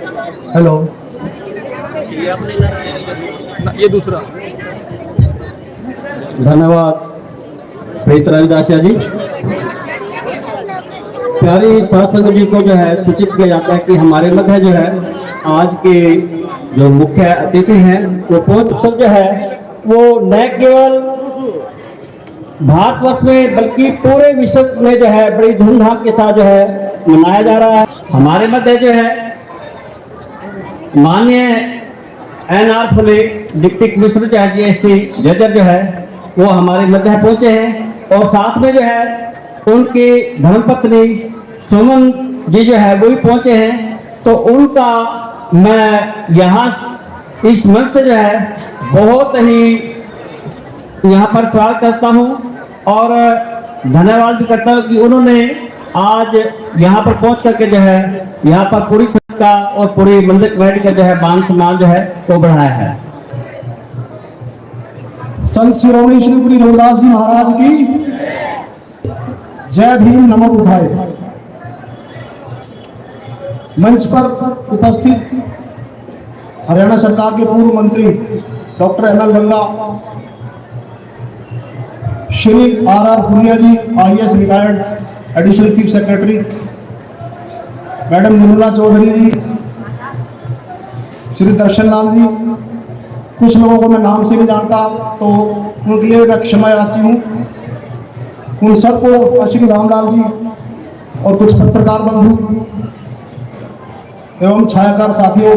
Hello, ये दूसरा। धन्यवाद प्रीत रविदासिया जी। प्यारी सत्संग जी को जो है सूचित किया जाता है कि हमारे मध्य जो है आज के जो मुख्य अतिथि हैं वो पहुंच उत्सव जो है वो न केवल भारतवर्ष में बल्कि पूरे विश्व में जो है बड़ी धूमधाम के साथ जो है मनाया जा रहा है। हमारे मध्य जो है माननीय NR फुले डिप्टी कमिश्नर जो है GST जजर जो है वो हमारे मध्य पहुंचे हैं और साथ में जो है उनकी धर्मपत्नी सुमन जी जो है वो भी पहुंचे हैं। तो उनका मैं यहाँ इस मंच से जो है बहुत ही यहाँ पर स्वागत करता हूँ और धन्यवाद भी करता हूँ कि उन्होंने आज यहाँ पर पहुँच करके जो है यहाँ पर पूरी संस्था और पूरी मंदिर कमेटी का जो है मान सम्मान जो है वो बढ़ाया है। संत शिरोमणि श्री गुरु रविदास जी महाराज की जय भीम नमो बुद्धाय। मंच पर उपस्थित हरियाणा सरकार के पूर्व मंत्री doctor ML Ganga, Shri RR Phulia ji IAS retired additional chief secretary, madam Nirmala Chaudhary ji, Shri Darshan Lal ji, कुछ लोगों को मैं नाम से नहीं जानता तो उनके लिए मैं क्षमा याची हूँ। उन सबको श्री रामलाल जी और कुछ पत्रकार बंधु एवं छायाकार साथियों,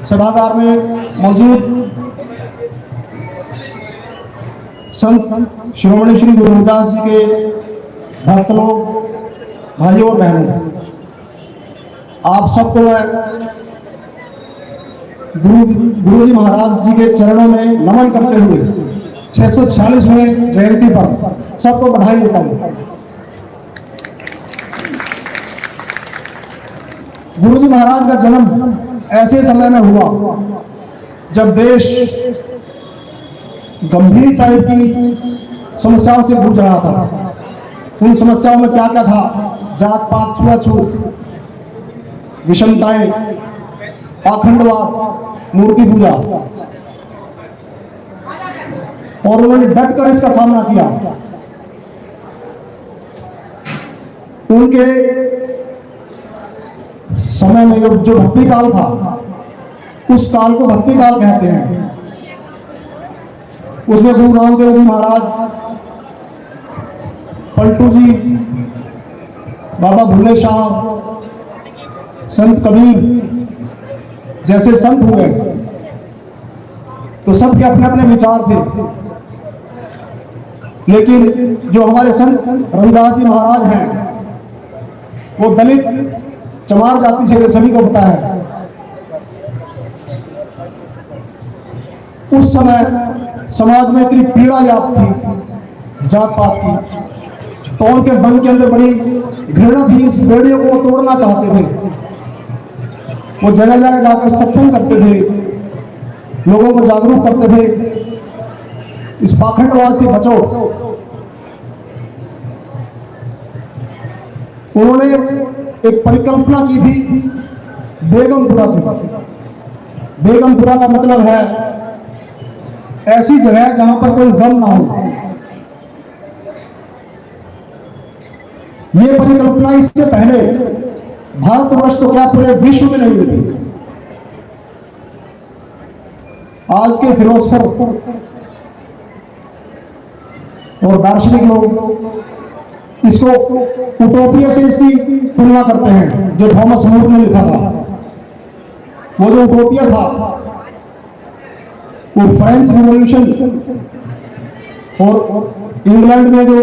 सभागार में मौजूद संत शिरोमणि श्री गुरु रविदास जी के भक्त लोग, भाइयों और बहनों, आप सबको मैं गुरु जी महाराज जी के चरणों में नमन करते हुए 646वें जयंती पर सबको बधाई देता हूँ। गुरु जी महाराज का जन्म ऐसे समय में हुआ जब देश गंभीर टाइप की समस्याओं से जूझ रहा था। उन समस्याओं में क्या क्या था? जात पात, छुआछूत, विषमताएं, पाखंडवाद, मूर्ति पूजा, और उन्होंने डट कर इसका सामना किया। उनके समय में जो भक्ति काल था उस काल को भक्ति काल कहते हैं। उसमें गुरु रामदेव जी महाराज, पलटू जी, बाबा भुल्ले शाह, संत कबीर जैसे संत हुए तो सबके अपने अपने विचार थे। लेकिन जो हमारे संत रविदास जी महाराज हैं वो दलित चमार जाति से सभी को पता है। उस समय समाज में इतनी पीड़ा व्याप्त थी जात पात की, तो उनके मन के अंदर बड़ी घृणा थी। इस बेड़ियों को तोड़ना चाहते थे। वो जगह जगह जाकर सत्संग करते थे, लोगों को जागरूक करते थे, इस पाखंडवाद से बचो। उन्होंने एक परिकल्पना की थी बेगमपुरा की। बेगमपुरा का मतलब है ऐसी जगह जहां पर कोई गम ना हो। ये परिकल्पना इससे पहले भारतवर्ष तो क्या पूरे विश्व में नहीं मिली। आज के फिलोसफर और दार्शनिक लोग इसको उटोपिया से इसकी तुलना करते हैं, जो थॉमस मूर ने लिखा था। वो जो उटोपिया था वो फ्रेंच रिवॉल्यूशन और इंग्लैंड में जो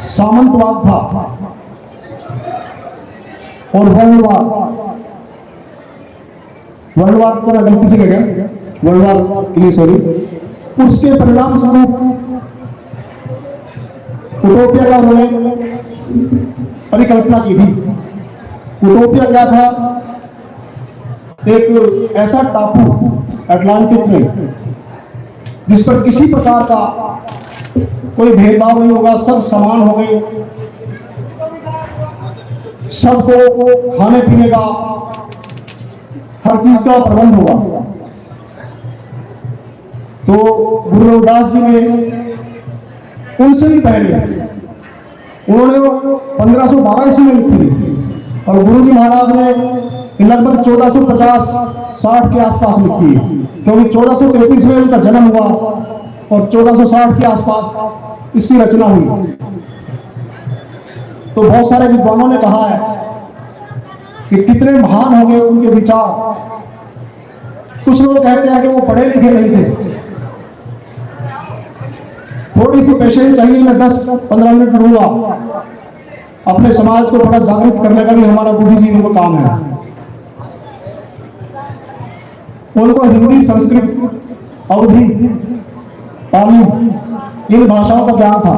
सामंतवाद था और वर्ल्ड वार को मैं गलती से कह गया, वर्ल्ड वार के लिए सॉरी, उसके परिणाम स्वरूप उटोपिया का उन्होंने परिकल्पना की थी। उटोपिया क्या था? एक ऐसा टापू अटलांटिक में जिस पर किसी प्रकार का कोई भेदभाव नहीं होगा, सब समान हो गए, सबको खाने पीने का हर चीज का प्रबंध होगा। तो गुरु रविदास जी ने उनसे भी पहले उन्होंने 1512 ईस्वी में लिखी थी और गुरु जी महाराज ने लगभग 1450-60 के आसपास लिखी है, क्योंकि 1433 में उनका जन्म हुआ और 1460 के आसपास इसकी रचना हुई। तो बहुत सारे विद्वानों ने कहा है कि कितने महान होंगे उनके विचार। कुछ लोग कहते हैं कि वो पढ़े लिखे नहीं थे। थोड़ी सी पेशेंस चाहिए, मैं 10-15 मिनट लूंगा। अपने समाज को थोड़ा जागृत करने का भी हमारा बुद्धिजीवियों का काम है। उनको हिंदी, संस्कृत, अवधी, पाली इन भाषाओं का ज्ञान था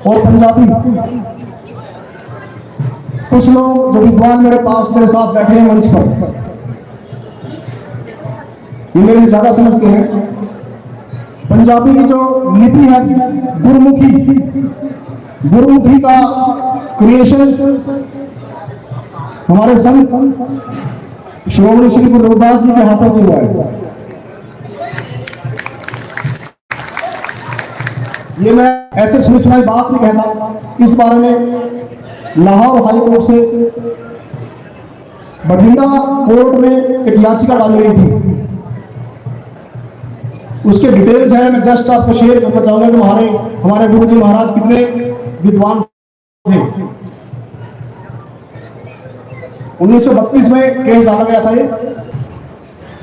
और पंजाबी। कुछ लोग जो विद्वान मेरे पास मेरे साथ बैठे हैं मंच पर, ये मेरे ज्यादा समझते हैं। पंजाबी की जो लिपि है गुरुमुखी का क्रिएशन हमारे संत श्रोमणी श्री गुरु रविदास जी के हाथों से हुआ है। ये मैं ऐसे सुनी बात नहीं कहता। इस बारे में लाहौर हाई कोर्ट से बठिंडा कोर्ट में एक याचिका डाली गई थी। उसके डिटेल्स है, मैं जस्ट आपको शेयर करना चाहूंगा कि हमारे गुरु जी महाराज कितने विद्वान थे। 1932 में केस डाला गया था। ये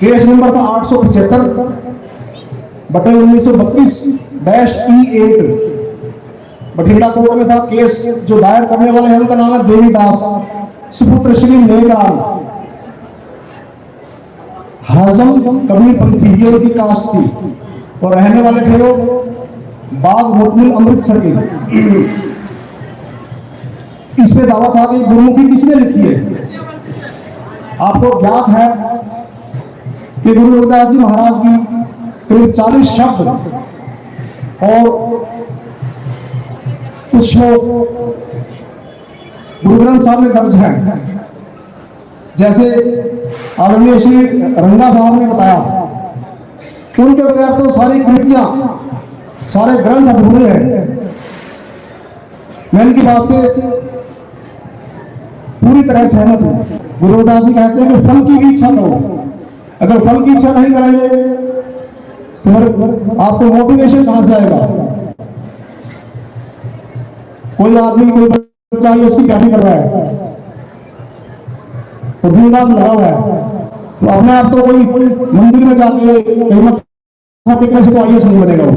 केस नंबर था 875/1932-E8 बठिंडा कोर्ट में था। केस जो दायर करने वाले हैं उनका नाम है देवीदास सुपुत्र श्री नेगराल, हाजम कबीर पंथी, ये उनकी कास्ट थी और रहने वाले थे वो बाग मोटमिल अमृतसर के। इस पे दावा था कि गुरुमुखी किसने लिखी है। आपको ज्ञात है कि गुरु रविदास जी महाराज की करीब 40 शब्द और कुछ श्लोक गुरु ग्रंथ साहब में दर्ज हैं। जैसे आदरणीय श्री रंगा साहब ने बताया, उनके बगैर तो सारी कृतियां, सारे ग्रंथ अधूरे हैं। मैं इनकी बात से पूरी तरह सहमत हूं। गुरु रविदास जी कहते हैं कि फल की भी इच्छा करो। अगर फल की इच्छा नहीं करेंगे तो आपको मोटिवेशन कहां से आएगा। कोई आदमी, कोई बच्चा इसकी तैयारी कर रहा है तो दिन रात लगा हुआ है, तो अपने आप तो कोई मंदिर में जाके टिकने से तो आईएएस नहीं बनेगा वो।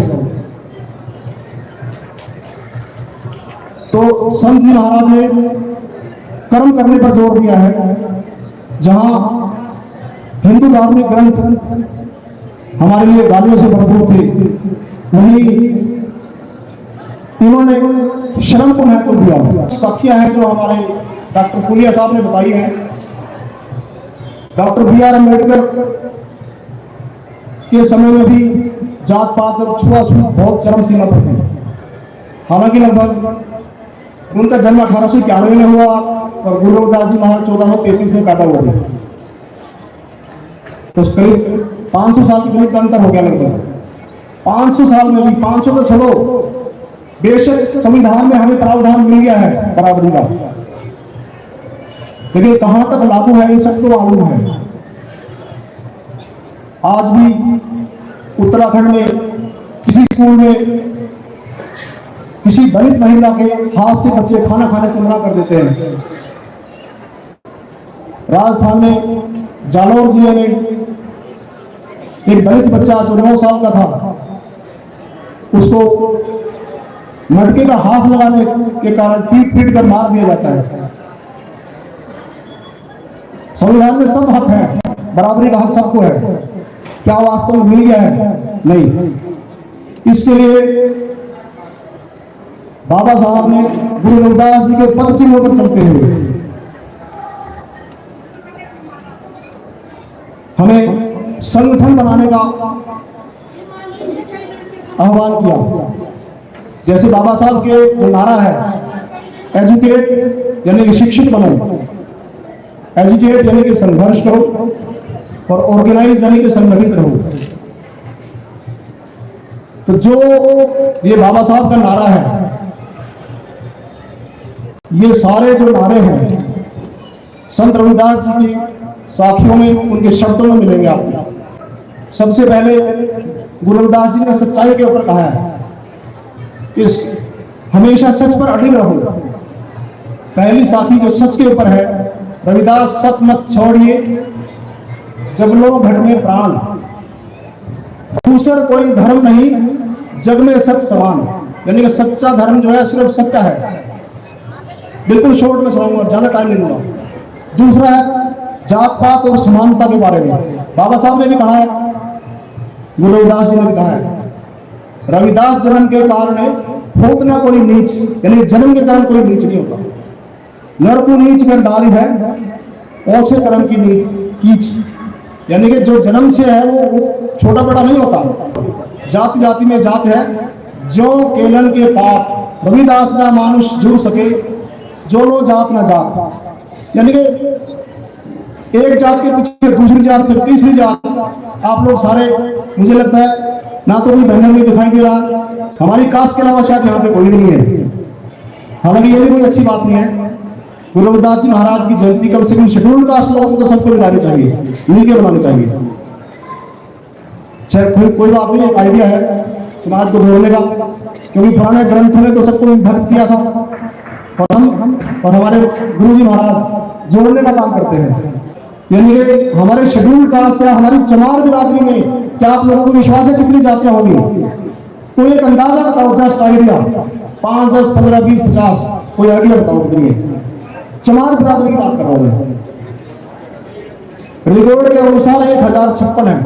तो संत जी महाराज ने कर्म करने पर जोर दिया है। जहां हिंदू धार्मिक ग्रंथ हमारे लिए गालियों से भरपूर थे, वहीं इन्होंने श्रम को महत्व दिया। साखियां हैं जो हमारे डॉक्टर फूलिया साहब ने बताई है। डॉक्टर बी आर अम्बेडकर के समय में भी जात पात छुआछूत बहुत चरम सीमा पर थी। हालांकि लगभग उनका जन्म 1891 में हुआ और गुरु रविदास जी महाराज 1433 में पैदा हुए थे। तो करीब 500 साल के करीब का अंतर हो गया। लगभग 500 साल में भी, 500 तो छोड़ो, बेशक संविधान में हमें प्रावधान मिल गया है बराबरी का, लेकिन कहां तक लागू है ये सब तो मालूम है। आज भी उत्तराखंड में किसी स्कूल में किसी दलित महिला के हाथ से बच्चे खाना खाने से मना कर देते हैं। राजस्थान में जालौर जिले में एक दलित बच्चा जो 9 साल का था, उसको मटके का हाथ लगाने के कारण पीट कर मार दिया जाता है। संविधान में सब हक है, बराबरी का हक सबको है। क्या वास्तव में मिल गया है? नहीं। इसके लिए बाबा साहब ने गुरु रविदास जी के पद चिन्हों पर चलते हुए हमें संगठन बनाने का आह्वान किया। जैसे बाबा साहब के जो नारा है, एजुकेट, यानी कि शिक्षित बनो, एजुकेट यानी कि संघर्ष करो, और ऑर्गेनाइज यानी कि संगठित रहो। तो जो ये बाबा साहब का नारा है, ये सारे जो नारे हैं संत रविदास जी की साखियों में, उनके शब्दों में मिलेंगे आपको। सबसे पहले गुरु रविदास जी ने सच्चाई के ऊपर कहा है कि हमेशा सच पर अडिग रहो। पहली साखी जो सच के ऊपर है, रविदास सत मत छोड़िए जग लो घट में प्राण, दूसर कोई धर्म नहीं जग में सत्य समान। यानी कि सच्चा धर्म जो है सिर्फ सत्य है। बिल्कुल शॉर्ट में सुनाऊंगा, ज्यादा टाइम नहीं लूंगा। दूसरा है जात पात और समानता के बारे में। बाबा साहब ने भी कहा है, गुरु रविदास जी ने भी कहा है, रविदास जन्म के कारण होत ना कोई नीच, यानी जन्म के कारण कोई नीच नहीं होता। नर को नीच कर डाली है ओछे कर्म की कीच, यानी कि जो जन्म से है वो छोटा बड़ा नहीं होता। जाति जाति में जात है, जो केलन के पाप रविदास ना मानुष जुड़ सके, जो लो जात ना जात। यानी कि एक जात के पीछे दूसरी जात, फिर तीसरी जात। आप लोग सारे, मुझे लगता है ना तो कोई बहन में दिखाई दे रहा, हमारी कास्ट के अलावा शायद यहाँ पे कोई नहीं है। हालांकि ये भी कोई अच्छी बात नहीं है। गुरु रविदास जी महाराज की जयंती कम से कम शेड्यूल्ड कास्ट लोगों को तो सबको मिलानी चाहिए, मिलकर बनानी चाहिए। चाहे कोई बात नहीं, एक आइडिया है समाज को जोड़ने का, क्योंकि पुराने ग्रंथों ने तो सबको विभक्त किया था, और हम और हमारे गुरु जी महाराज जोड़ने का काम करते हैं। यानी कि हमारे शेड्यूल्ड कास्ट या हमारी चमार बिरादरी में क्या आप लोगों को विश्वास है कितनी जातियां होंगी? कोई एक अंदाजा बताओ, जस्ट आइडिया, 5, 10, 15, 20, 50, कोई आइडिया बताओ कितनी है? चमार बिरादरी की बात कर रहा हूं मैं। रिकॉर्ड के अनुसार 1056 है।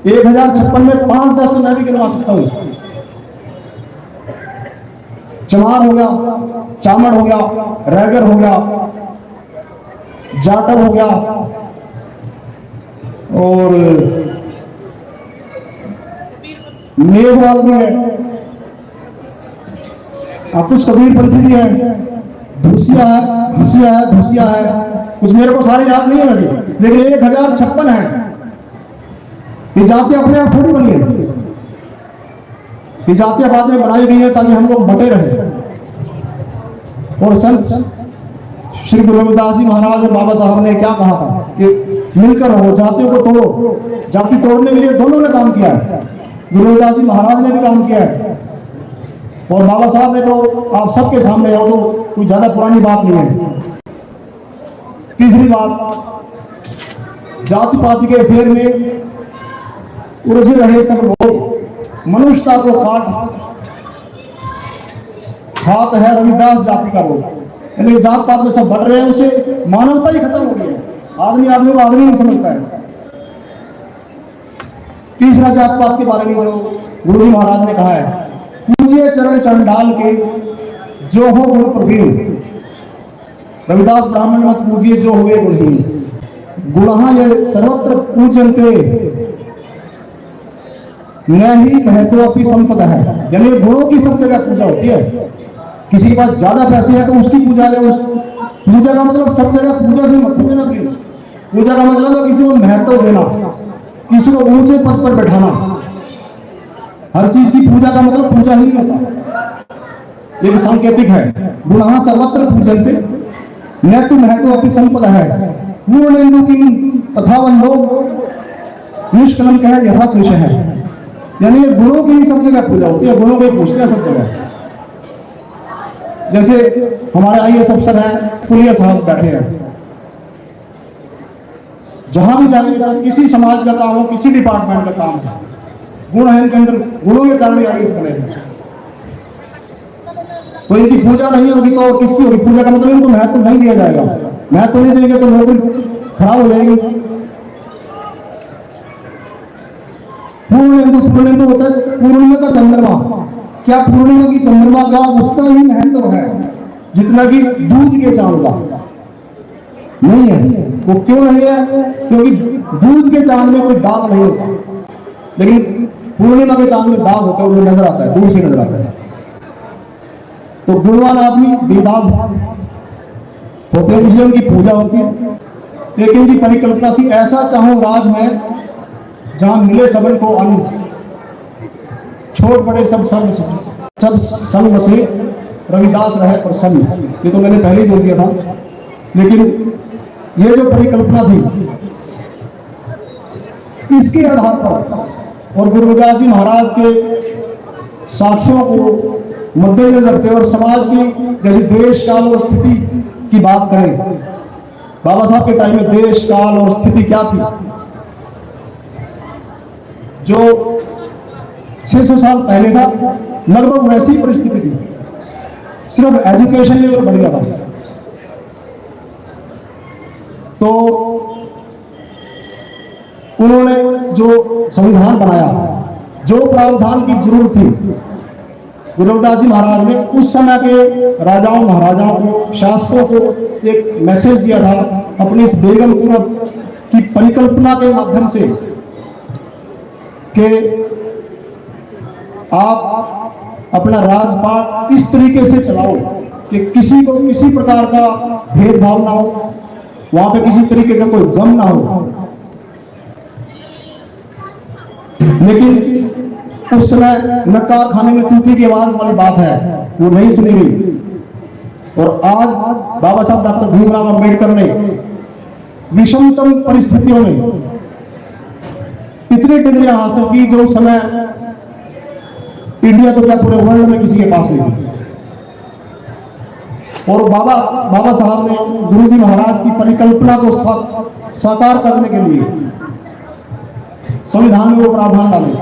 1056 में 5-10 तो मैं भी गिनवा सकता हूं। चमार हो गया, चामड़ हो गया, रैगर हो गया, जाटव हो गया, और मेघवाल भी है, कुछ कबीरपंथी भी है, धूसिया है, हंसिया है, धूसिया है, कुछ मेरे को सारे याद नहीं है वैसे, लेकिन 1056 है। ये जातियां अपने आप थोड़ी बनी है, ये जातियां बाद में बनाई गई है ताकि हम लोग बटे रहे। और संत श्री गुरु रविदास जी महाराज और बाबा साहब ने क्या कहा था कि मिलकर रहो, जातियों को तोड़ो। जाति तोड़ने के लिए दोनों ने काम किया है, गुरु रविदास जी महाराज ने भी काम किया है, और बाबा साहब ने तो आप सबके सामने हो, तो कोई ज्यादा पुरानी बात नहीं है। तीसरी बात, जाति पाति के फेर में उलझे रहे सब लोग, मनुष्यता को काट खात है रविदास जाति का रोग। यानी जात पात में सब बढ़ रहे हैं, उसे मानवता ही खत्म हो गई है। आदमी आदमी को आदमी नहीं समझता है। तीसरा जात पात के बारे में गुरु जी महाराज ने कहा है, पूजिए चरण चंडाल के जो हो गुण प्रवीण, रविदास ब्राह्मण मत पूजिए जो हुए गुणहीन। गुणहा ये सर्वत्र पूजनते न ही महत्व संपदा है। यानी गुणों की सब जगह पूजा होती है। किसी के पास ज्यादा पैसे हैं तो उसकी पूजा है। उस पूजा का मतलब सब जगह पूजा से मत समझना प्लीज। पूजा का मतलब है किसी को महत्व देना, किसी को ऊंचे पद पर बैठाना। हर चीज की पूजा का मतलब पूजा ही नहीं होता, एक सांकेतिक है। गुणहा सर्वत्र पूजनते न तो महत्व संपदा है। पूर्णेन्दु की तथा वल्लो निष्कलंक है यह कृष्ण है। यानी ये गुणों की ही सब जगह पूजा होती है, गुणों को पूछते हैं सब जगह। जैसे हमारे आईएएस अफसर हैं फुलिया साहब बैठे हैं, जहां भी जाएंगे, चाहे किसी समाज का काम हो, किसी डिपार्टमेंट का काम है, गुण है इनके अंदर, गुणों के कारण आईएएस बने हैं। तो इनकी पूजा नहीं होगी तो और किसकी होगी? पूजा का मतलब इनको महत्व नहीं दिया जाएगा। महत्व नहीं देंगे तो नौकरी खराब हो जाएगी। पूर्णिमा होता है पूर्णिमा का चंद्रमा। क्या पूर्णिमा की चंद्रमा का उतना ही महत्व है जितना कि दूज के चांद का? नहीं है। वो क्यों नहीं है? क्योंकि दूज के चांद में कोई दाग नहीं होता, लेकिन पूर्णिमा के चांद में दाग होता है, वो नजर आता है, दूर से नजर आता है। तो गुणवान आदमी बेदाग होते हैं, इसलिए उनकी पूजा होती है। एक इनकी परिकल्पना थी, ऐसा चाहूं राज में जहां मिले सबन को अन्न, छोट बड़े सब संग से रविदास रहे प्रसन्न। ये तो मैंने पहले ही बोल दिया था, लेकिन ये जो परिकल्पना थी इसके आधार पर और गुरु रविदास जी महाराज के साक्ष्यों को मद्देनजर रखते हुए और समाज की जैसे देश काल और स्थिति की बात करें, बाबा साहब के टाइम में देश काल और स्थिति क्या थी, जो 600 साल पहले था लगभग वैसी परिस्थिति थी, सिर्फ एजुकेशन लेवल बढ़ गया था। तो उन्होंने जो संविधान बनाया, जो प्रावधान की जरूरत थी, गुरु रविदास जी महाराज ने उस समय के राजाओं महाराजाओं को, शासकों को एक मैसेज दिया था अपनी इस बेगमपुर की परिकल्पना के माध्यम से कि आप अपना राजपाट इस तरीके से चलाओ कि किसी को किसी प्रकार का भेदभाव ना हो, वहां पे किसी तरीके का कोई गम ना हो। लेकिन उस समय नकार खाने में तूती की आवाज वाली बात है, वो नहीं सुनी गई। और आज बाबा साहब डॉक्टर भीमराव अंबेडकर ने विषमतम परिस्थितियों में इतनी डिग्रियां हासिल की जो उस समय इंडिया तो क्या पूरे वर्ल्ड में किसी के पास नहीं थी। और बाबा साहब ने गुरु जी महाराज की परिकल्पना को साकार करने के लिए संविधान में वो प्रावधान डाले।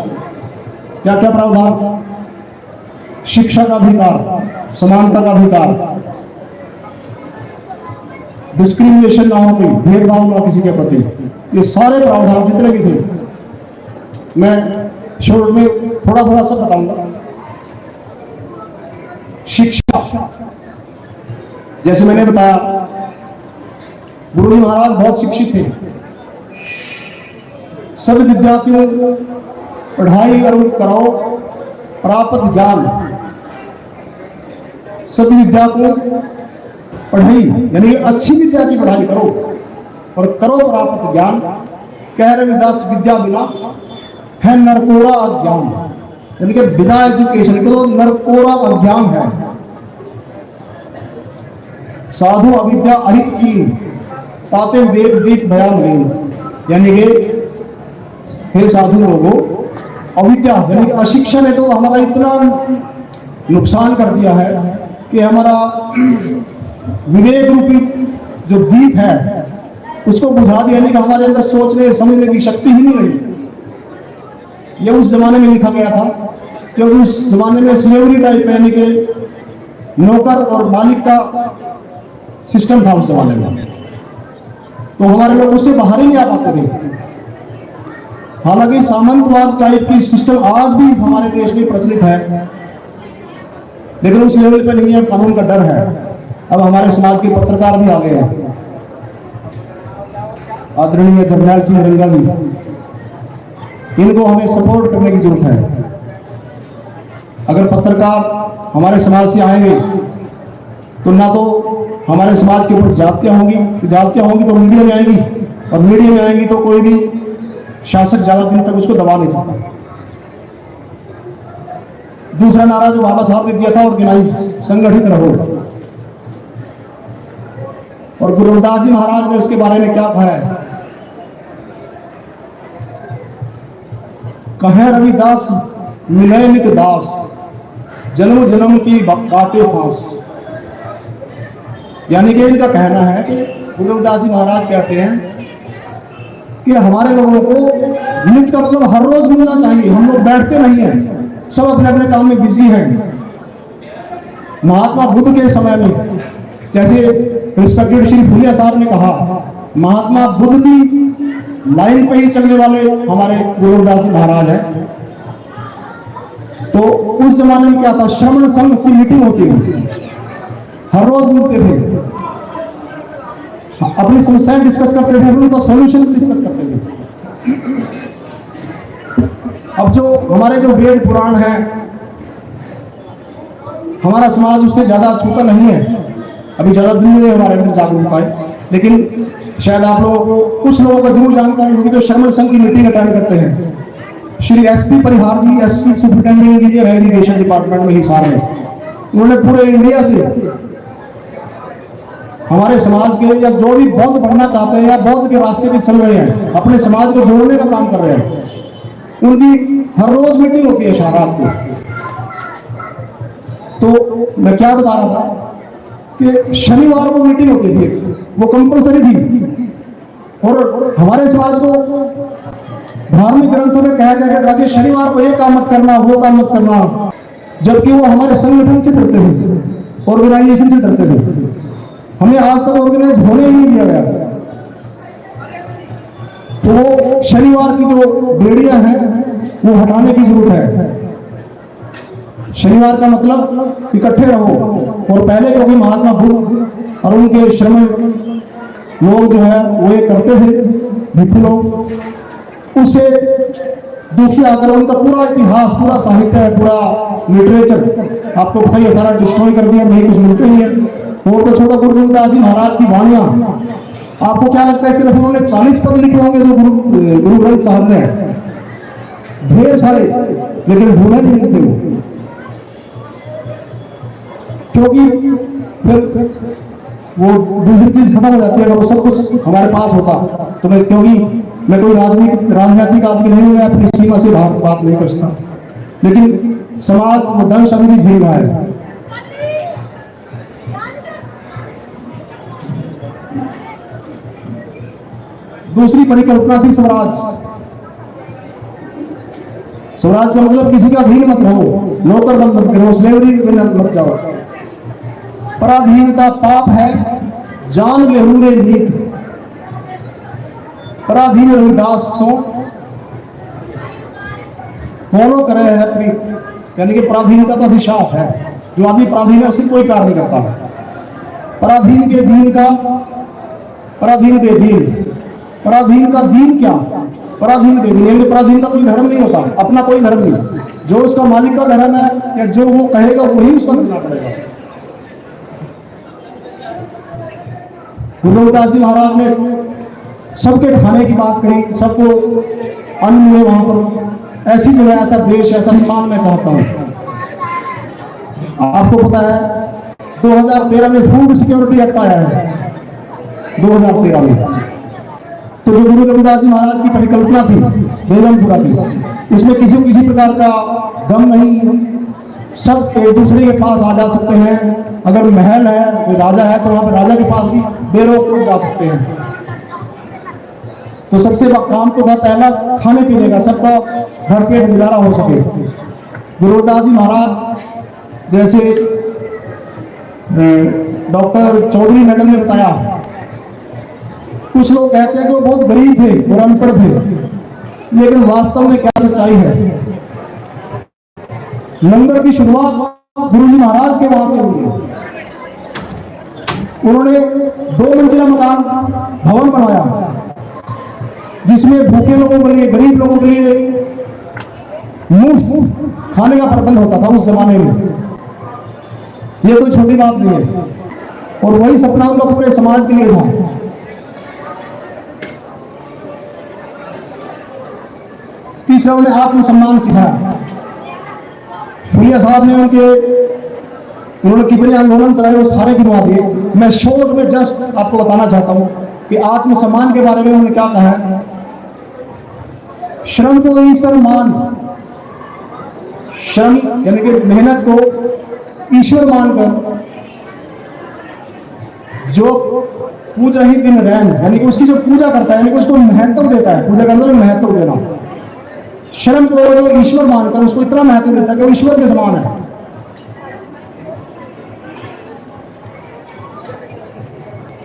क्या क्या प्रावधान? शिक्षा का अधिकार, समानता का अधिकार, डिस्क्रिमिनेशन ना हो, भेदभाव ना किसी के प्रति, ये सारे प्रावधान जितने भी थे मैं शोर्ट में थोड़ा थोड़ा सा बताऊंगा। शिक्षा, जैसे मैंने बताया गुरु जी महाराज बहुत शिक्षित थे, सभी विद्यार्थियों पढ़ाई कराओ प्राप्त ज्ञान, सभी विद्यार्थियों पढ़ाई यानी अच्छी विद्या की पढ़ाई करो और करो प्राप्त ज्ञान। कह रविदास विद्या बिना है नरकोरा अज्ञान, यानी कि बिना एजुकेशन के तो नरकोरा अज्ञान है। साधु अविद्या अहित की ताते वेद दीप बयान नहीं, यानी कि हे साधु लोगों, अविद्या यानी कि अशिक्षा ने तो हमारा इतना नुकसान कर दिया है कि हमारा विवेक रूपी जो दीप है उसको बुझा दिया, यानी कि हमारे अंदर सोचने समझने की शक्ति ही नहीं रही। यह उस जमाने में लिखा गया था क्योंकि उस जमाने में स्लेवरी टाइप यानी कि नौकर और मालिक का सिस्टम था उस जमाने में, तो हमारे लोग उससे बाहर ही नहीं आ पाते थे। हालांकि सामंतवाद टाइप की सिस्टम आज भी हमारे देश में प्रचलित है, लेकिन उस लेवल पे नहीं है, कानून का डर है। अब हमारे समाज के पत्रकार भी आ गए हैं, आदरणीय जरनैल सिंह रंगा जी, इनको हमें सपोर्ट करने की जरूरत है। अगर पत्रकार हमारे समाज से आएंगे तो ना तो हमारे समाज के ऊपर जातियां होंगी तो मीडिया में आएंगी, और मीडिया में आएंगी तो कोई भी शासक ज्यादा दिन तक उसको दबा नहीं सकता। दूसरा नारा जो बाबा साहब ने दिया था, ऑर्गेनाइज, संगठित रहो, और गुरु रविदास जी महाराज ने उसके बारे में क्या कहा है? कहे रविदास मिले नित दास, जन्म जन्म की काटे फांस। यानी कि इनका कहना है कि गुरु रविदास जी महाराज कहते हैं कि हमारे लोगों को मिलकर मतलब हर रोज मिलना चाहिए। हम लोग बैठते नहीं हैं, सब अपने अपने काम में बिजी हैं। महात्मा बुद्ध के समय में, जैसे रिस्पेक्टेड श्री फुलिया साहब ने कहा, महात्मा बुद्ध की लाइन पे ही चलने वाले हमारे गुरु रविदास जी महाराज हैं। तो उस जमाने में क्या था, श्रमण संघ की मीटिंग होती थी, हर रोज मिलते थे, अपनी समस्याएं डिस्कस करते थे, उनका सॉल्यूशन डिस्कस करते थे। अब जो हमारे जो वेद पुराण है, हमारा समाज उससे ज़्यादा छूता नहीं है, अभी ज़्यादा दिन में हमारे अंदर जागरूकता है। लेकिन शायद आप लोगों को, कुछ लोगों को जरूर जानकारी होगी जो शर्मल संघ की मीटिंग अटेंड करते हैं। श्री एसपी परिहार जी, एससी सुपरिटेंडेंट इंजीनियर है इरिगेशन डिपार्टमेंट में हिसार में, उन्होंने पूरे इंडिया से हमारे समाज के या जो भी बौद्ध बनना चाहते हैं या बौद्ध के रास्ते पे चल रहे हैं, अपने समाज को जोड़ने का काम कर रहे हैं, उनकी हर रोज मीटिंग होती है रात को। तो मैं क्या बता रहा था कि शनिवार को मीटिंग होती थी, वो कंपलसरी थी। और हमारे समाज को धार्मिक ग्रंथों में कहा गया कि शनिवार को ये काम मत करना, वो काम मत करना, जबकि वो हमारे संगठन से डरते थे, ऑर्गेनाइजेशन से डरते थे। हमें आज तक ऑर्गेनाइज होने ही नहीं दिया गया। तो शनिवार की जो बेड़ियां हैं वो हटाने की जरूरत है। शनिवार का मतलब इकट्ठे रहो। और पहले क्योंकि महात्मा बुद्ध और उनके श्रमण लोग जो है वो ये करते थे, भिक्षु लोग, उसे दुखी आकर उनका पूरा इतिहास, पूरा साहित्य, पूरा लिटरेचर आपको पता ही सारा डिस्ट्रॉय कर दिया, नहीं कुछ मिलते ही है। और तो छोटा गुरु रविदास जी महाराज की वाणियां, आपको क्या लगता है सिर्फ उन्होंने 40 पद लिखे होंगे जो गुरु ग्रंथ साहब ने? ढेर सारे, लेकिन भूले नहीं लिखते वो, क्योंकि फिर वो दूसरी चीज खत्म हो जाती है। अगर वो सब कुछ हमारे पास होता तो मैं, क्योंकि मैं कोई राजनीतिक आदमी नहीं हूं, मैं अपनी सीमा से बाहर बात नहीं कर सकता, लेकिन समाज वो दंश अभी भी झेल रहा है। दूसरी परिकल्पना थी स्वराज। स्वराज का मतलब किसी का अधीन मत रहो, नौकर मत करो, स्लेवरी में मत जाओ। पराधीनता पाप है, जान ले हुए नीत। पराधीन रविदास सो कौनो करे है प्रीत, यानी कि पराधीनता तो अभिशाप है। जो आदमी पराधीन है उसे कोई कार्य नहीं करता। पराधीन के दीन का, पराधीन के दीन, पराधीन का दीन क्या? पराधीन के दीन, पराधीन का कोई धर्म नहीं होता, अपना कोई धर्म नहीं। जो उसका मालिक का धर्म है या जो वो कहेगा वही उसका करना पड़ेगा। गुरु रविदास जी महाराज ने सबके खाने की बात कही, सबको अन्न मिले वहां पर। ऐसी जो है, ऐसा देश, ऐसा स्थान मैं चाहता हूं। आपको पता है 2013 में फूड सिक्योरिटी एक्ट आया है, 2013 में। तो जो गुरु रविदास जी महाराज की परिकल्पना थी बेगमपुरा की, उसमें किसी प्रकार का दम नहीं, सब एक दूसरे के पास आ जा सकते हैं। अगर महल है, कोई राजा है, तो वहां पर राजा के पास भी बेरोक लोग जा सकते हैं। तो सबसे काम तो था पहला खाने पीने का, सबका भरपेट गुजारा हो सके। गुरु रविदास जी महाराज जैसे डॉक्टर चौधरी मैडम ने बताया, कुछ लोग कहते हैं कि वो बहुत गरीब थे और अनपढ़ थे, लेकिन वास्तव में क्या सच्चाई है? लंगर की शुरुआत गुरुजी महाराज के वहां से हुई। उन्होंने 2 मंजिला मकान भवन बनाया, जिसमें भूखे लोगों के लिए, गरीब लोगों के लिए मुफ्त खाने का प्रबंध होता था उस जमाने में। ये कोई छोटी बात नहीं है। और वही सपना उनका पूरे समाज के लिए था। तीसरा, उन्हें आत्मसम्मान सिखाया। फुलिया साहब ने उन्होंने कितने आंदोलन चलाए वो सारे गिनवा दिए। मैं शॉर्ट में जस्ट आपको बताना चाहता हूं कि आत्मसम्मान के बारे में उन्होंने क्या कहा है। श्रम को ईश्वर मान, श्रम यानी कि मेहनत को ईश्वर मानकर जो पूजा ही दिन रैन, यानी कि उसकी जो पूजा करता है, यानी कि उसको महत्व देता है, पूजा करना महत्व देना। श्रम को जो ईश्वर मानकर उसको इतना महत्व देता है कि वो ईश्वर के समान है।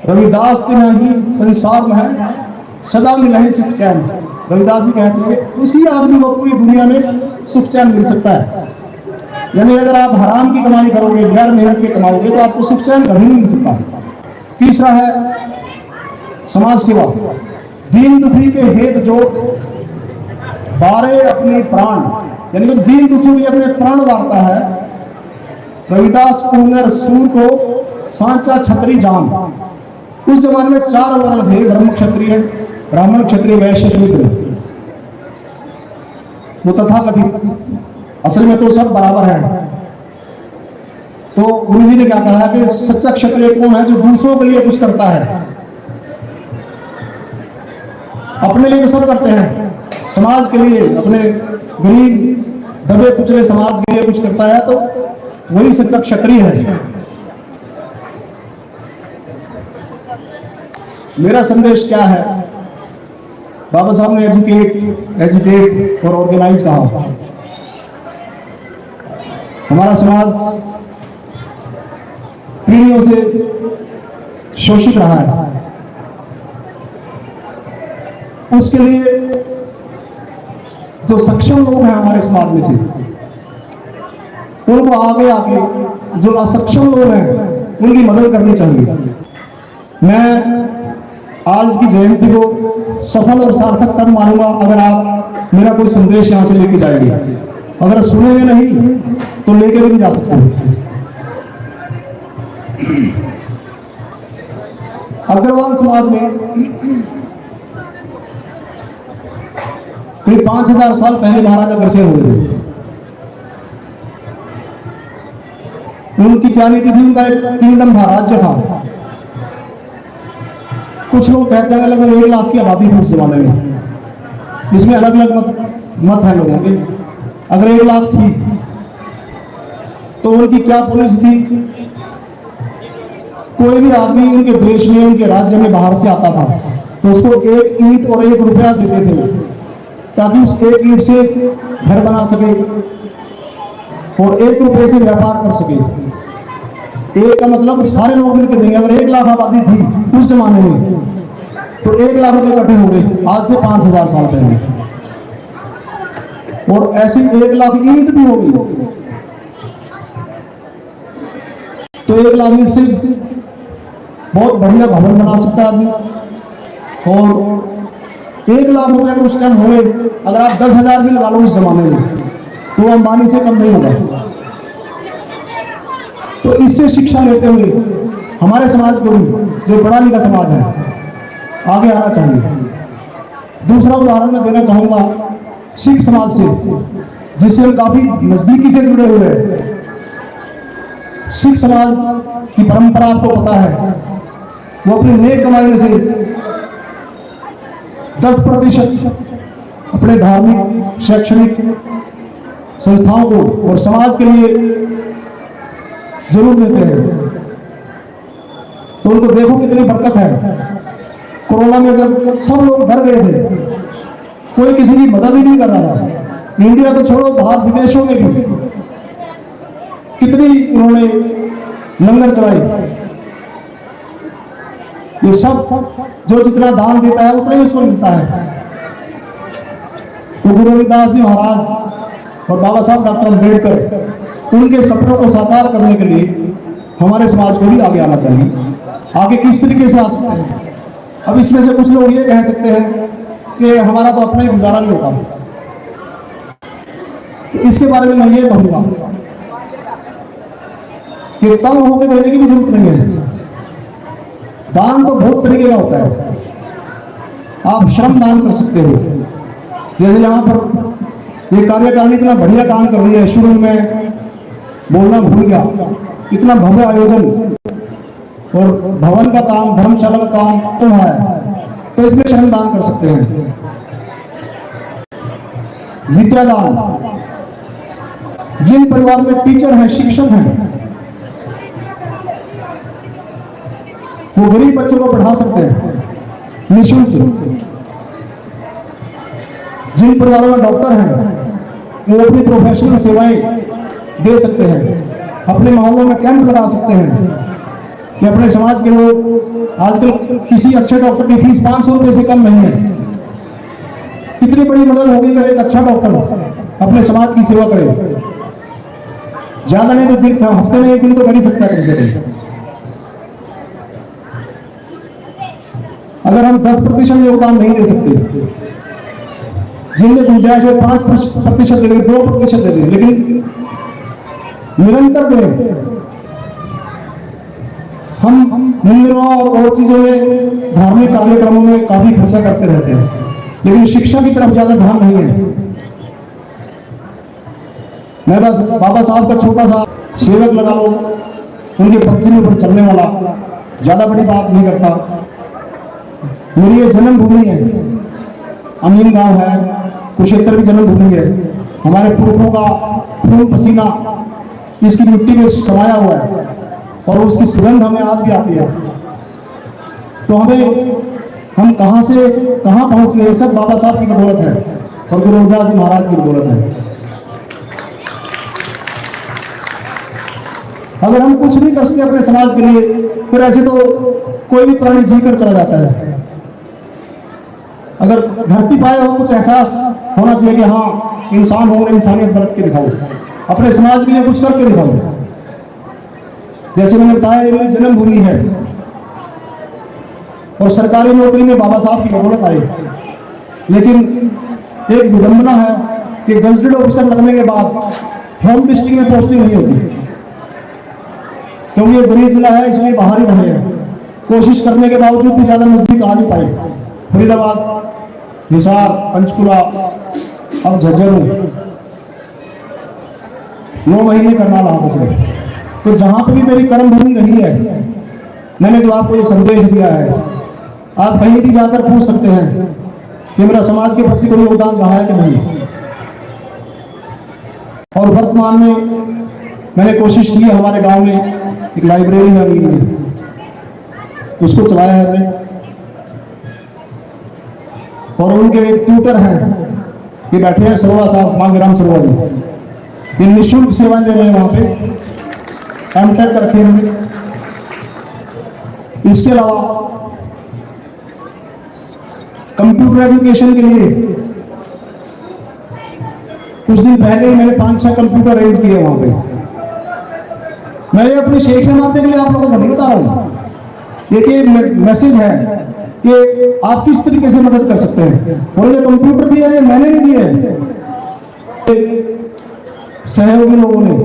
रविदास के नहीं संसार में है, सदा मिला ही सुख चैन। रविदास जी कहते हैं कि उसी आदमी को पूरी दुनिया में सुख चैन मिल सकता है। यानी अगर आप हराम की कमाई करोगे, गैर मेहनत की कमाओगे, तो आपको सुख चैन कभी नहीं मिल सकता। तीसरा है समाज सेवा। दीन दुखी के हेत जो बारे अपने प्राण, यानी कि दीन दुखी भी अपने प्राण वारता है, रविदास कुंवर सूर को सांचा छत्री जान। उस जमाने में 4 वर्ण थे, ब्रह्म क्षत्रिय, ब्राह्मण, क्षत्रिय, वैश्य, शूद्र। वो तथाकथित, असल में तो सब बराबर है। तो गुरु जी ने क्या कहा कि सच्चा क्षत्रिय कौन है? जो दूसरों के लिए कुछ करता है। अपने लिए तो सब करते हैं, समाज के लिए, अपने गरीब दबे कुचले समाज के लिए कुछ करता है तो वही सच्चा क्षत्रिय है। मेरा संदेश क्या है? बाबा साहब ने एजुकेट, एजुकेट और ऑर्गेनाइज कहा। हमारा समाज पीढ़ियों से शोषित रहा है। उसके लिए जो सक्षम लोग हैं हमारे समाज में से, उनको आगे आके जो असक्षम लोग हैं उनकी मदद करनी चाहिए। मैं आज की जयंती को सफल और सार्थक तब मानूंगा अगर आप मेरा कोई संदेश यहां से लेके जाएंगे। अगर सुनेंगे नहीं तो लेके भी नहीं जा सकते। अग्रवाल समाज में करीब 5000 साल पहले महाराजा अग्रसेन हुए थे। उनकी क्या नीति थी? उनका एक किंगडम था, राज्य था। कुछ लोग कहते हैं लगभग 1 लाख की आबादी थी उस जमाने में। इसमें अलग अलग मत है लोगों के। अगर 1 लाख थी तो उनकी क्या पॉलिसी थी? कोई भी आदमी उनके देश में, उनके राज्य में बाहर से आता था तो उसको 1 ईंट और 1 रुपया देते थे, ताकि उस 1 ईंट से घर बना सके और 1 रुपये से व्यापार कर सके। 1 का मतलब सारे लोग मिलकर देंगे। अगर 1 लाख आबादी थी उस जमाने में तो 1 लाख रुपए इकट्ठे हो गए आज से 5000 साल पहले, और ऐसी 1 लाख ईंट भी हो गई। तो 1 लाख ईंट से बहुत बढ़िया भवन बना सकता है आदमी। और 1 लाख रुपए का उस टाइम होंगे, अगर आप 10,000 भी लगा लो उस जमाने में तो अंबानी से कम नहीं होगा। तो इससे शिक्षा लेते हुए हमारे समाज को भी, जो पढ़ा लिखा समाज है, आगे आना चाहिए। दूसरा उदाहरण मैं देना चाहूंगा सिख समाज से, जिससे हम काफी नजदीकी से जुड़े हुए हैं। सिख समाज की परंपरा आपको पता है, वो अपनी नेक कमाई में से 10% अपने धार्मिक, शैक्षणिक संस्थाओं को और समाज के लिए जरूर देते हैं। तो उनको देखो कितनी बरकत है। कोरोना में जब सब लोग डर गए थे, कोई किसी की मदद ही नहीं कर रहा था। इंडिया तो छोड़ो, बाहर विदेशों में भी कितनी उन्होंने लंगर चलाई। ये सब जो जितना दान देता है उतना ही उसको मिलता है। तो गुरु रविदास जी महाराज और बाबा साहब डॉक्टर अम्बेडकर, उनके सपनों को साकार करने के लिए हमारे समाज को भी आगे आना चाहिए। आगे किस तरीके से आ सकते हैं? अब इसमें से कुछ लोग ये कह सकते हैं कि हमारा तो अपना ही गुजारा नहीं होता। तो इसके बारे में मैं ये कहूंगा कि तंग होकर देने की भी जरूरत नहीं है। दान तो बहुत तरीके का होता है। आप श्रम दान कर सकते हो, जैसे यहाँ पर ये कार्यकारिणी इतना बढ़िया काम कर रही है। शुरू में बोलना भूल गया, इतना भव्य आयोजन और भवन का काम, धर्मशाला का काम तो है, तो इसमें श्रम दान कर सकते हैं। विद्यादान, जिन परिवार में टीचर हैं, शिक्षक हैं, वो गरीब बच्चों को पढ़ा सकते हैं निःशुल्क। जिन परिवारों में डॉक्टर हैं, वो अपनी प्रोफेशनल सेवाएं दे सकते हैं। अपने मोहल्लों में कैंप लगा सकते हैं कि अपने समाज के लोग, आजकल किसी अच्छे डॉक्टर की फीस 500 रुपए से कम नहीं है। कितनी बड़ी मदद होगी अगर एक अच्छा डॉक्टर अपने समाज की सेवा करे। ज्यादा नहीं तो दिन, हफ्ते में 1 दिन तो कर ही सकता है कम से कम। अगर हम 10% योगदान नहीं दे सकते, जिनमें गुंजाइश है 5% दे दें, 2% दे दें, लेकिन निरंतर दें। हम मंदिरों और चीजों में, धार्मिक कार्यक्रमों में काफी खर्चा करते रहते हैं, लेकिन शिक्षा की तरफ ज्यादा ध्यान नहीं है। मैं बस बाबा साहब का छोटा सा सेवक लगा लो, उनके पत्नी पर चलने वाला, ज्यादा बड़ी बात नहीं करता। मेरी ये जन्मभूमि है, अमीन गांव है, कुरुक्षेत्र की जन्मभूमि है। हमारे पुरखों का खून पसीना इसकी मिट्टी में समाया हुआ है और उसकी सुगंध हमें आज भी आती है। तो हम कहां से कहां पहुंच गए, सब बाबा साहब की बदौलत है और गुरु रविदास जी महाराज की बदौलत है। अगर हम कुछ नहीं कर सकते अपने समाज के लिए, फिर ऐसे तो कोई भी प्राणी जी कर चला जाता है। अगर धरती पाए हो कुछ एहसास होना चाहिए कि हाँ इंसान हो, इंसानियत बरत के दिखाओ, अपने समाज के लिए कुछ करके दिखाओ। जैसे मैंने बताया, ये मेरी जन्मभूमि है और सरकारी नौकरी में बाबा साहब की बदौलत आई। लेकिन एक विडंबना है कि गजटेड ऑफिसर लगने के बाद होम डिस्ट्रिक्ट में पोस्टिंग नहीं होती, क्योंकि ये गरीब जिला है, इसलिए बाहर ही रहे हैं। कोशिश करने के बावजूद भी ज्यादा नजदीक आ नहीं पाए। फरीदाबाद, हिसार, पंचकुला, अब झज्जर हूं, 9 महीने करना रहा था। तो जहां पर भी मेरी कर्म भूमि रही है, मैंने जो आपको ये संदेश दिया है, आप कहीं भी जाकर पूछ सकते हैं कि मेरा समाज के प्रति कोई योगदान रहा है कि नहीं। और वर्तमान में मैंने कोशिश की है, हमारे गांव में एक लाइब्रेरी है, उसको चलाया है हमने, और उनके एक ट्यूटर हैं, ये बैठे हैं सरोवा साहब, मांगेराम सरोवा जी, ये निःशुल्क सेवाएं दे रहे हैं वहां पे, एमटेक रखे हुए। इसके अलावा कंप्यूटर एजुकेशन के लिए कुछ दिन पहले ही मैंने 5-6 कंप्यूटर अरेंज किए वहां पे। मैं ये अपनी शेख मानने के लिए आप लोगों को नहीं बता रहा हूं, ये मैसेज है कि आप किस तरीके से मदद कर सकते हैं। और ये कंप्यूटर दिया है मैंने नहीं दिए, सहयोगी लोगों ने,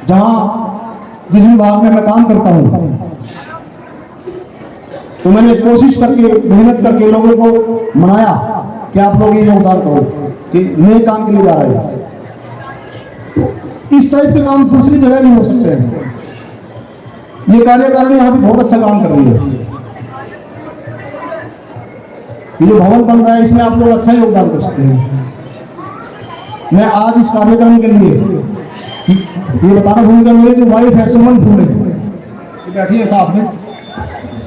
जहां जिस विभाग में मैं काम करता हूं, तो मैंने कोशिश करके, मेहनत करके लोगों को मनाया कि आप लोग ये योगदान करो, कि नए काम के लिए जा रहे हैं। तो इस टाइप के काम दूसरी जगह नहीं हो सकते हैं। ये कार्यकारिणी यहाँ पे बहुत अच्छा काम कर रही है। ये जो भवन बन रहा है, इसमें आप लोग अच्छा योगदान कर सकते हैं। मैं आज इस कार्यक्रम के लिए ये बताना भूल गया, मेरी जो वाइफ है सुमन फूले, ये बैठी है साथ में,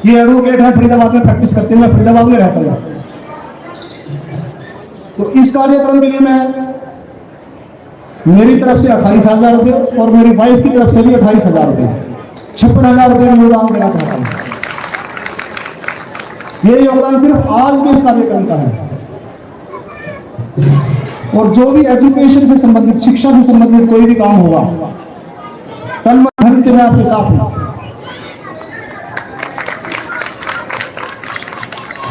ये एडवोकेट है, फरीदाबाद में प्रैक्टिस करते हैं, मैं फरीदाबाद में रहता हूँ। तो इस कार्यक्रम के लिए मैं, मेरी तरफ से 28,000 रुपये और मेरी वाइफ की तरफ से भी 28,000 रुपये, 56,000 रुपये योगदान देना चाहता हूँ। ये योगदान सिर्फ आज के इस कार्यक्रम का है। और जो भी एजुकेशन से संबंधित, शिक्षा से संबंधित कोई भी काम होगा, तन मन धन से मैं आपके साथ हूं।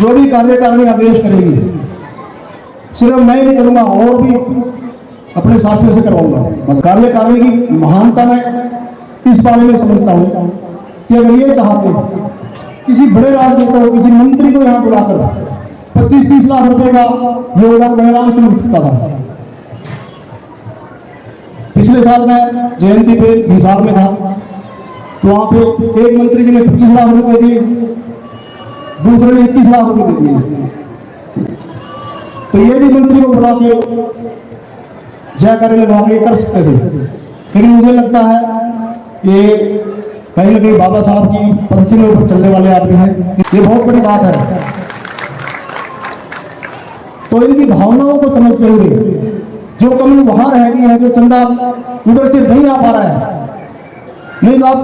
जो भी कार्यकारिणी आदेश करेगी, सिर्फ मैं ही नहीं करूंगा, और भी अपने साथियों से करवाऊंगा। कार्यकारिणी की महानता मैं इस बारे में समझता हूं कि अगर ये चाहते किसी बड़े राजनेता को, किसी मंत्री को यहां बुलाकर 25-30 लाख रुपए का योगदान बड़े से मिल सकता था। पिछले साल मैं जयंती पे हिसार में था, तो वहां पे एक मंत्री जी ने 25 लाख रुपए दिए, दूसरे ने 21 लाख रुपए दे दिए। तो ये भी मंत्री को बुला के जयकारी लगवा के कर सकते थे। लेकिन मुझे लगता है कि कहीं ना कहीं बाबा साहब की पंक्ति में ऊपर चलने वाले आदमी हैं, ये बहुत बड़ी बात है। तो इनकी भावनाओं को समझते हुए, जो कमी वहां रह गई है, जो चंदा उधर से नहीं आ पा रहा है, नहीं तो आप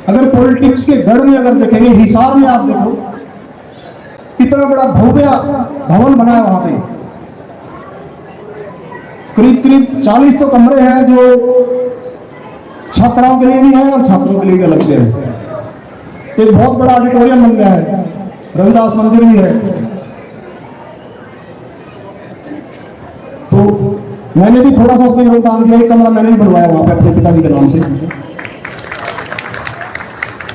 अगर पॉलिटिक्स के गढ़ में अगर देखेंगे, हिसार में आप देखो, इतना बड़ा भव्य भवन बना है वहां पे, करीब करीब 40 तो कमरे हैं जो छात्राओं के लिए भी है और छात्रों के लिए भी अलग से है। एक बहुत बड़ा ऑडिटोरियम बन गया है, रविदास मंदिर भी है। तो मैंने भी थोड़ा सा उसमें योगदान दिया। एक कमरा मैंने भी बनवाया वहां पे अपने पिताजी के नाम से।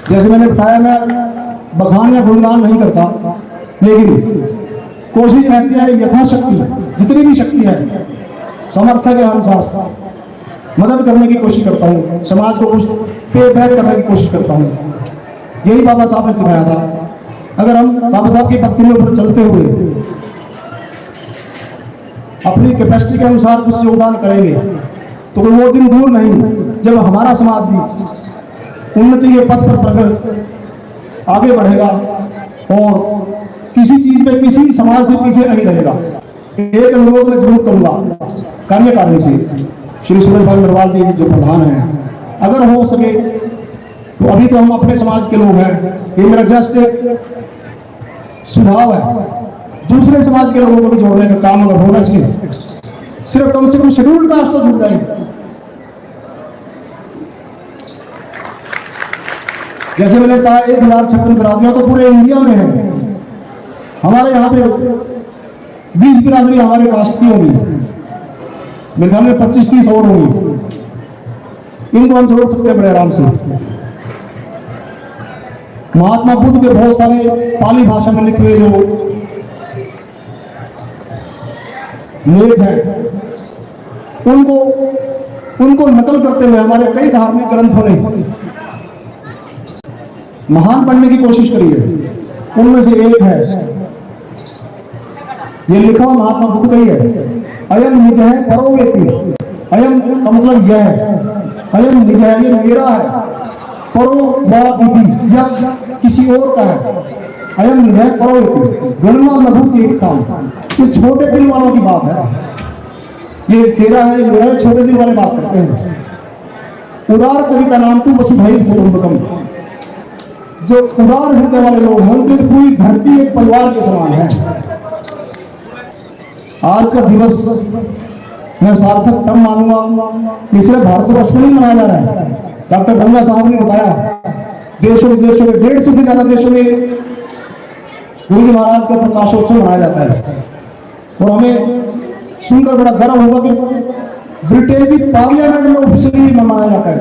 जैसे मैंने बताया, मैं बखान या गुणगान नहीं करता, लेकिन कोशिश रहती है यथाशक्ति, जितनी भी शक्ति है समर्थन के अनुसार मदद करने की कोशिश करता हूँ, समाज को कुछ पे बैक करने की कोशिश करता हूँ। यही बाबा साहब ने सिखाया था। अगर हम बाबा साहब की पत्तियों पर चलते हुए अपनी कैपेसिटी के अनुसार कुछ योगदान करेंगे तो वो दिन दूर नहीं जब हमारा समाज भी उन्नति के पथ पर आगे बढ़ेगा और किसी चीज में किसी समाज से पीछे नहीं रहेगा। एक अनुरोध मैं जरूर करूंगा कार्यकारिणी से, श्री सुरेश भाई नरवाल जी जो प्रधान हैं, अगर हो सके तो अभी तो हम अपने समाज के लोग हैं, ये मेरा जस्ट एक सुझाव है, दूसरे समाज के लोगों को भी जोड़ने का काम अगर होना चाहिए, सिर्फ कम से कम शेड्यूल्ड कास्ट तो जुड़ जाए। जैसे मैंने कहा 1056 बिरादरियां तो पूरे इंडिया में है। हमारे यहाँ पे 20 बिरादरी हमारे कास्ट की होगी, मेरे ख्याल में 25-30 और होंगी। इनको हम जोड़ सकते हैं बड़े आराम से। महात्मा बुद्ध के बहुत सारे पाली भाषा में लिखे हुए जो लेख हैं, उनको नकल करते हुए हमारे कई धार्मिक ग्रंथों ने महान बनने की कोशिश करी है। उनमें से एक है, ये लिखा हुआ महात्मा बुद्ध का ही है, अयम निज है परोवेति। अयम का मतलब यह है, अयम निज है, ये मेरा है, परो वी या किसी और का है। अयम निज है परोवेति, गणना लघु चेत साम, ये छोटे दिल वालों की बात है। ये तेरा है, ये मेरा है, छोटे दिल वाले बात करते हैं। उदार चरिता नाम तू वसुधैव कुटुंबकम, जो उदार हृदय वाले लोग हैं उनके पूरी धरती एक परिवार के समान है। आज का दिवस मैं सार्थक तब मानूंगा कि सिर्फ भारतवर्ष में नहीं मनाया जा रहा है। डॉक्टर गंगा साहब ने बताया देशों विदेशों में 150 से ज्यादा देशों में गुरु जी महाराज का प्रकाशोत्सव मनाया जाता है। और हमें सुनकर बड़ा गर्व होगा कि ब्रिटेन की पार्लियामेंट में ऑफिशियली मनाया जाता है।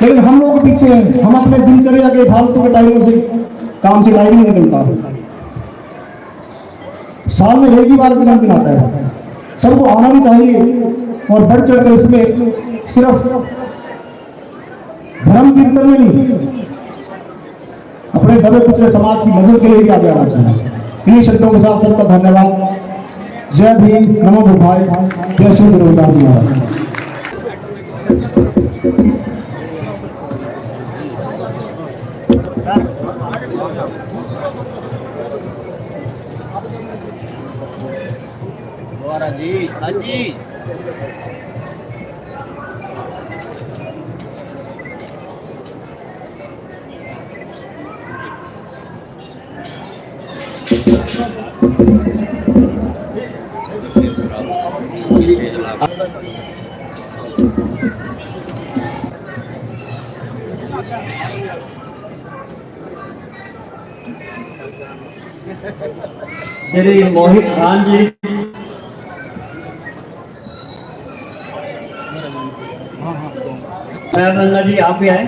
लेकिन हम लोग पीछे हैं, हम अपने दिनचर्या के फालतू के टाइम से काम से टाइम नहीं निकलता। साल में एक ही बार जन्मदिन आता है, सबको आना भी चाहिए और बढ़ चढ़कर इसमें सिर्फ धर्म कीर्तन में नहीं, अपने दबे कुचले समाज की मदद के लिए भी आगे आना चाहिए। इन्हीं शब्दों के साथ सबका धन्यवाद। जय भीम, नमो बुद्धाय, जय श्री गुरु रविदास जी महाराज। जी हाँ जी श्री मोहित खान जी, गंगा जी आप भी आए।